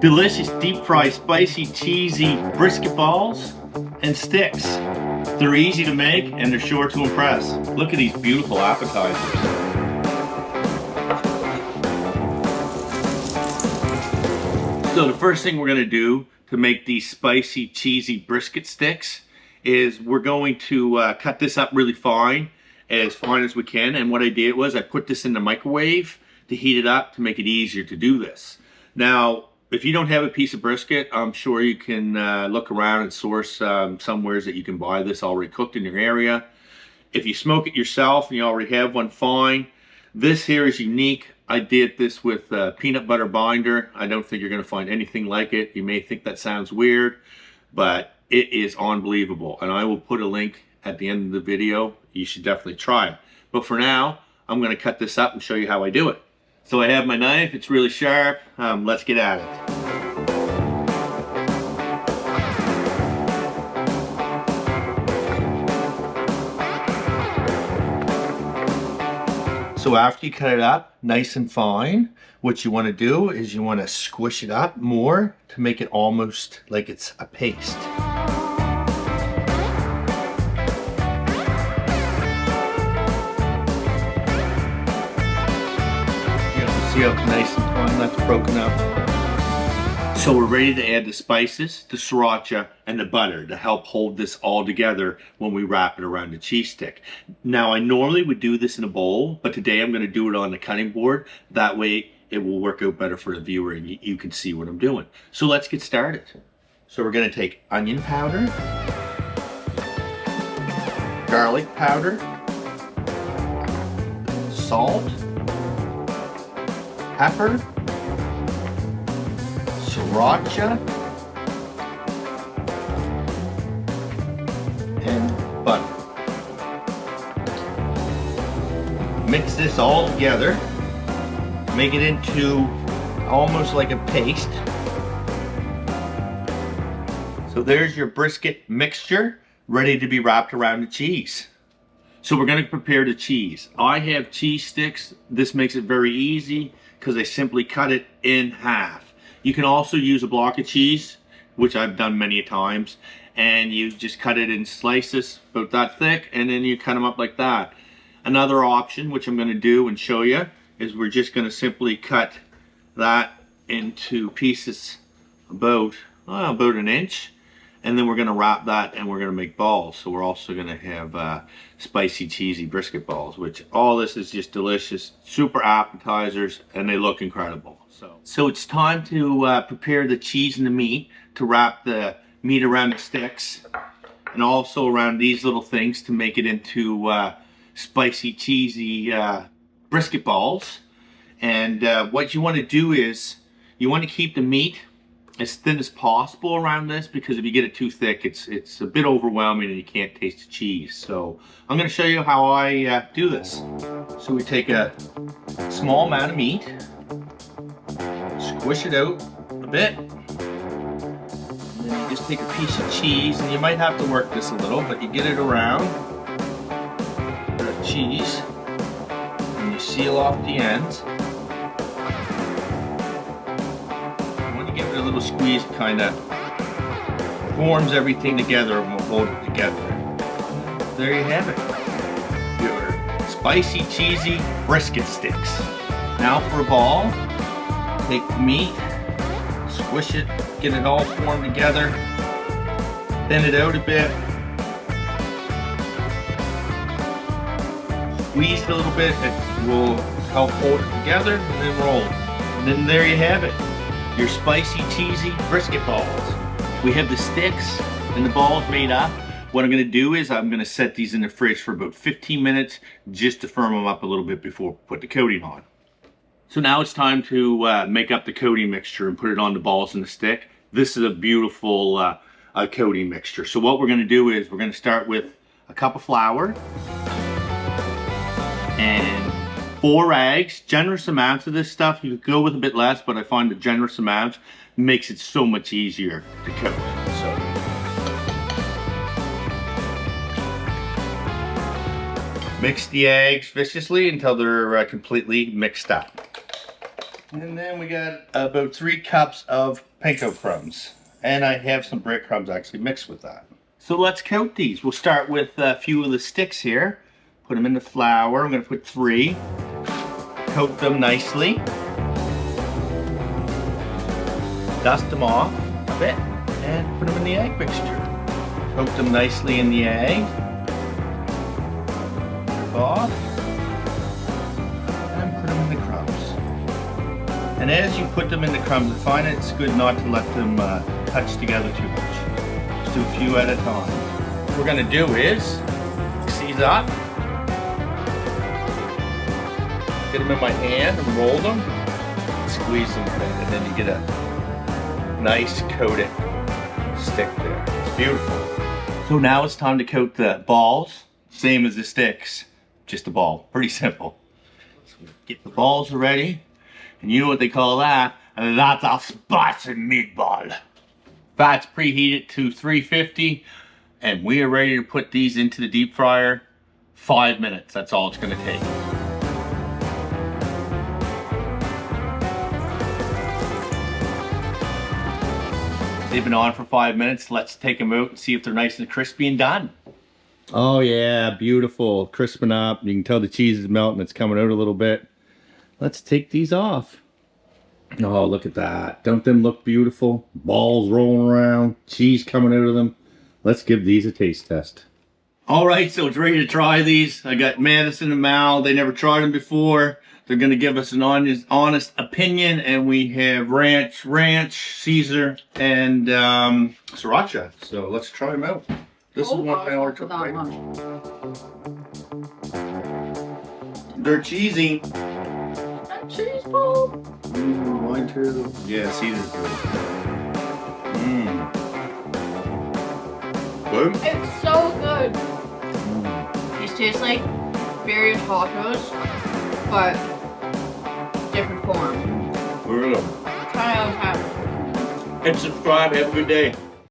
Delicious deep fried spicy cheesy brisket balls and sticks. They're easy to make and they're sure to impress. Look at these beautiful appetizers. So the first thing we're going to do to make these spicy cheesy brisket sticks is we're going to cut this up really fine as we can. And what I did was I put this in the microwave to heat it up to make it easier to do this. Now, if you don't have a piece of brisket, I'm sure you can look around and source somewheres that you can buy this already cooked in your area. If you smoke it yourself and you already have one, fine. This here is unique. I did this with peanut butter binder. I don't think you're going to find anything like it. You may think that sounds weird, but it is unbelievable. And I will put a link at the end of the video. You should definitely try it. But for now, I'm going to cut this up and show you how I do it. So I have my knife, it's really sharp. Let's get at it. So after you cut it up nice and fine, what you want to do is you want to squish it up more to make it almost like it's a paste. See how nice and fine that's broken up. So we're ready to add the spices, the sriracha, and the butter to help hold this all together when we wrap it around the cheese stick. Now I normally would do this in a bowl, but today I'm going to do it on the cutting board. That way it will work out better for the viewer and you can see what I'm doing. So let's get started. So we're going to take onion powder, garlic powder, salt, pepper, sriracha, and butter. Mix this all together, make it into almost like a paste. So there's your brisket mixture ready to be wrapped around the cheese. So we're going to prepare the cheese. I have cheese sticks. This makes it very easy because I simply cut it in half. You can also use a block of cheese, which I've done many times, and you just cut it in slices about that thick, and then you cut them up like that. Another option, which I'm going to do and show you, is we're just going to simply cut that into pieces about an inch, and then we're going to wrap that and we're going to make balls. So we're also going to have spicy cheesy brisket balls, which all this is just delicious, super appetizers, and they look incredible. So it's time to prepare the cheese and the meat to wrap the meat around the sticks and also around these little things to make it into spicy cheesy brisket balls. And what you want to do is you want to keep the meat as thin as possible around this, because if you get it too thick, it's a bit overwhelming and you can't taste the cheese. So I'm going to show you how I do this. So we take a small amount of meat, squish it out a bit, and then you just take a piece of cheese, and you might have to work this a little, but you get it around the cheese and you seal off the ends. Give it a little squeeze, kind of forms everything together and we'll hold it together. There you have it, your spicy cheesy brisket sticks. Now for a ball, take the meat, squish it, get it all formed together, thin it out a bit, squeeze it a little bit, it will help hold it together, and then roll. And then there you have it, your spicy cheesy brisket balls. We have the sticks and the balls made up. What I'm going to do is I'm going to set these in the fridge for about 15 minutes just to firm them up a little bit before we put the coating on. So now it's time to make up the coating mixture and put it on the balls and the stick. This is a beautiful coating mixture. So what we're going to do is we're going to start with a cup of flour and 4 eggs, generous amounts of this stuff. You could go with a bit less, but I find the generous amount makes it so much easier to coat. So mix the eggs viciously until they're completely mixed up. And then we got about 3 cups of panko crumbs. And I have some breadcrumbs actually mixed with that. So let's coat these. We'll start with a few of the sticks here. Put them in the flour. I'm going to put 3. Coat them nicely. Dust them off a bit and put them in the egg mixture. Coat them nicely in the egg. Off. And put them in the crumbs. And as you put them in the crumbs, I find it's good not to let them touch together too much. Just do a few at a time. What we're going to do is mix these up. Get them in my hand and roll them. Squeeze them a bit, and then you get a nice coated stick there. It's beautiful. So now it's time to coat the balls. Same as the sticks, just a ball. Pretty simple. So get the balls ready. And you know what they call that? That's a spicy meatball. Fat's preheated to 350. And we are ready to put these into the deep fryer. 5 minutes, that's all it's gonna take. They've been on for 5 minutes. Let's take them out and see if they're nice and crispy and done. Oh yeah, beautiful, crisping up. You can tell the cheese is melting, it's coming out a little bit. Let's take these off. Oh, look at that. Don't them look beautiful? Balls rolling around, cheese coming out of them. Let's give these a taste test. All right, so it's ready to try these. I got Madison and Mal. They never tried them before. They're gonna give us an honest opinion, and we have ranch, Caesar, and sriracha. So let's try them out. This is one I ordered. They're cheesy. A cheese ball. Mine too. Yeah, Caesar's good. Good? It's so good. These taste like various tacos, but different form. Really? Try it out. And subscribe. Have a good day.